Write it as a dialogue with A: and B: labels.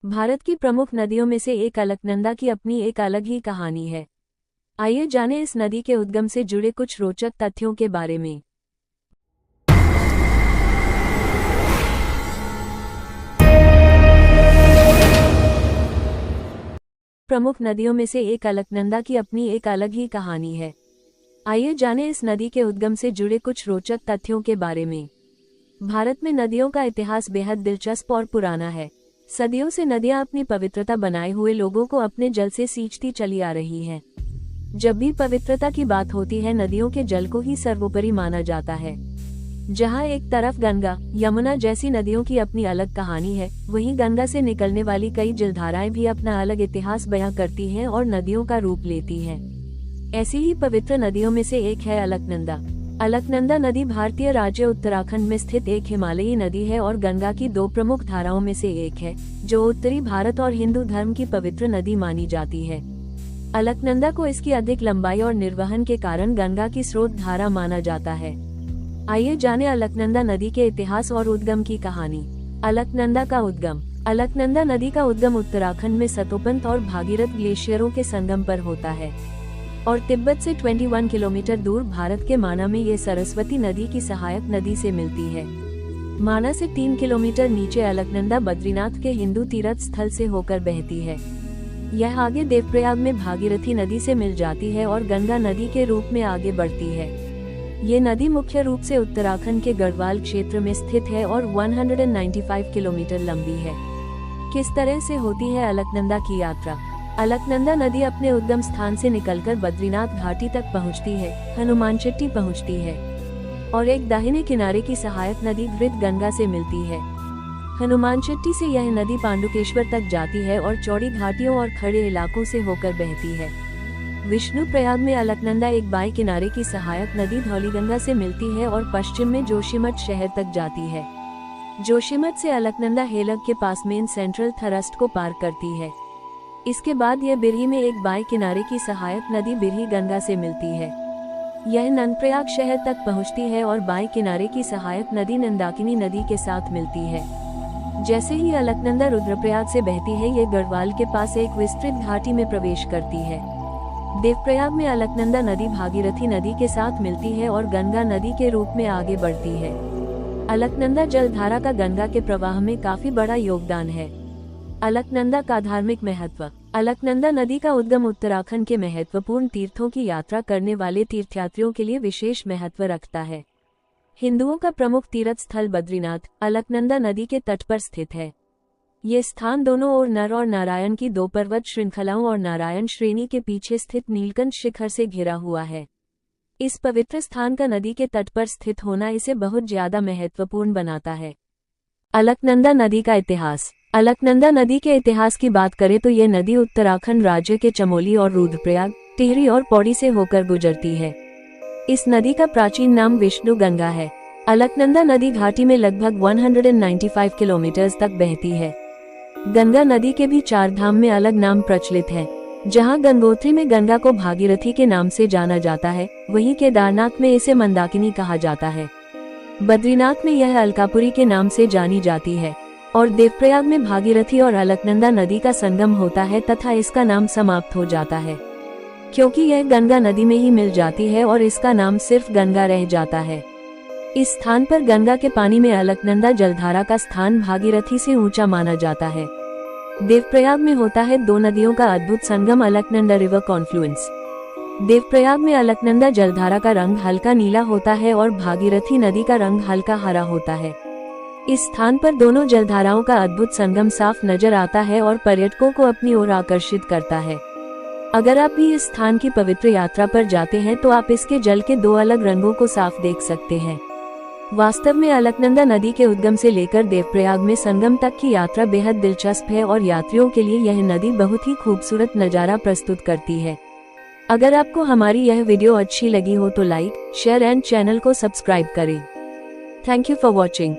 A: भारत की प्रमुख नदियों में से एक अलकनंदा की अपनी एक अलग ही कहानी है। आइए जानें इस नदी के उद्गम से जुड़े कुछ रोचक तथ्यों के बारे में। प्रमुख नदियों में से एक अलकनंदा की अपनी एक अलग ही कहानी है। आइए जानें इस नदी के उद्गम से जुड़े कुछ रोचक तथ्यों के बारे में। भारत में नदियों का इतिहास बेहद दिलचस्प और पुराना है। सदियों से नदियां अपनी पवित्रता बनाए हुए लोगों को अपने जल से सींचती चली आ रही हैं। जब भी पवित्रता की बात होती है, नदियों के जल को ही सर्वोपरि माना जाता है। जहां एक तरफ गंगा, यमुना जैसी नदियों की अपनी अलग कहानी है, वहीं गंगा से निकलने वाली कई जलधाराएं भी अपना अलग इतिहास बयां करती हैं और नदियों का रूप लेती हैं। ऐसी ही पवित्र नदियों में से एक है अलकनंदा। अलकनंदा नदी भारतीय राज्य उत्तराखंड में स्थित एक हिमालयी नदी है और गंगा की दो प्रमुख धाराओं में से एक है, जो उत्तरी भारत और हिंदू धर्म की पवित्र नदी मानी जाती है। अलकनंदा को इसकी अधिक लंबाई और निर्वहन के कारण गंगा की स्रोत धारा माना जाता है। आइए जानें अलकनंदा नदी के इतिहास और उद्गम की कहानी। अलकनंदा का उद्गम। अलकनंदा नदी का उद्गम उत्तराखंड में सतोपंत और भागीरथ ग्लेशियरों के संगम पर होता है और तिब्बत से 21 किलोमीटर दूर भारत के माना में ये सरस्वती नदी की सहायक नदी से मिलती है। माना से 3 किलोमीटर नीचे अलकनंदा बद्रीनाथ के हिंदू तीर्थ स्थल से होकर बहती है। यह आगे देवप्रयाग में भागीरथी नदी से मिल जाती है और गंगा नदी के रूप में आगे बढ़ती है। ये नदी मुख्य रूप से उत्तराखंड के गढ़वाल क्षेत्र में स्थित है और 195 किलोमीटर लंबी है। किस तरह से होती है अलकनंदा की यात्रा? अलकनंदा नदी अपने उद्गम स्थान से निकलकर बद्रीनाथ घाटी तक पहुंचती है, हनुमानचट्टी पहुंचती है और एक दाहिने किनारे की सहायक नदी घृत गंगा से मिलती है। हनुमानचट्टी से यह नदी पांडुकेश्वर तक जाती है और चौड़ी घाटियों और खड़े इलाकों से होकर बहती है। विष्णुप्रयाग में अलकनंदा एक बाएं किनारे की सहायक नदी धौलीगंगा से मिलती है और पश्चिम में जोशीमठ शहर तक जाती है। जोशीमठ से अलकनंदा हेलग के पास मेन सेंट्रल थरस्ट को पार करती है। इसके बाद यह बिरही में एक बाएं किनारे की सहायक नदी बिरही गंगा से मिलती है। यह नंदप्रयाग शहर तक पहुंचती है और बाएं किनारे की सहायक नदी नंदाकिनी नदी के साथ मिलती है। जैसे ही अलकनंदा रुद्रप्रयाग से बहती है, ये गढ़वाल के पास एक विस्तृत घाटी में प्रवेश करती है। देवप्रयाग में अलकनंदा नदी भागीरथी नदी के साथ मिलती है और गंगा नदी के रूप में आगे बढ़ती है। अलकनंदा जलधारा का गंगा के प्रवाह में काफी बड़ा योगदान है। अलकनंदा का धार्मिक महत्व। अलकनंदा नदी का उद्गम उत्तराखंड के महत्वपूर्ण तीर्थों की यात्रा करने वाले तीर्थयात्रियों के लिए विशेष महत्व रखता है। हिंदुओं का प्रमुख तीर्थ स्थल बद्रीनाथ अलकनंदा नदी के तट पर स्थित है। ये स्थान दोनों ओर नर और नारायण की दो पर्वत श्रृंखलाओं और नारायण श्रेणी के पीछे स्थित नीलकंठ शिखर से घिरा हुआ है। इस पवित्र स्थान का नदी के तट पर स्थित होना इसे बहुत ज्यादा महत्वपूर्ण बनाता है। अलकनंदा नदी का इतिहास। अलकनंदा नदी के इतिहास की बात करें तो ये नदी उत्तराखंड राज्य के चमोली और रुद्रप्रयाग, टिहरी और पौड़ी से होकर गुजरती है। इस नदी का प्राचीन नाम विष्णु गंगा है। अलकनंदा नदी घाटी में लगभग 195 किलोमीटर तक बहती है। गंगा नदी के भी 4 धाम में अलग नाम प्रचलित हैं। जहां गंगोत्री में गंगा को भागीरथी के नाम से जाना जाता है, वहीं केदारनाथ में इसे मंदाकिनी कहा जाता है। बद्रीनाथ में यह अलकापुरी के नाम से जानी जाती है और देवप्रयाग में भागीरथी और अलकनंदा नदी का संगम होता है तथा इसका नाम समाप्त हो जाता है, क्योंकि यह गंगा नदी में ही मिल जाती है और इसका नाम सिर्फ गंगा रह जाता है। इस स्थान पर गंगा के पानी में अलकनंदा जलधारा का स्थान भागीरथी से ऊंचा माना जाता है। देवप्रयाग में होता है दो नदियों का अद्भुत संगम, अलकनंदा रिवर कॉन्फ्लुएंस। देवप्रयाग में अलकनंदा जलधारा का रंग हल्का नीला होता है और भागीरथी नदी का रंग हल्का हरा होता है। इस स्थान पर दोनों जलधाराओं का अद्भुत संगम साफ नजर आता है और पर्यटकों को अपनी ओर आकर्षित करता है। अगर आप भी इस स्थान की पवित्र यात्रा पर जाते हैं तो आप इसके जल के दो अलग रंगों को साफ देख सकते हैं। वास्तव में अलकनंदा नदी के उद्गम से लेकर देवप्रयाग में संगम तक की यात्रा बेहद दिलचस्प है और यात्रियों के लिए यह नदी बहुत ही खूबसूरत नजारा प्रस्तुत करती है। अगर आपको हमारी यह वीडियो अच्छी लगी हो तो लाइक, शेयर एंड चैनल को सब्सक्राइब करें। Thank you for watching.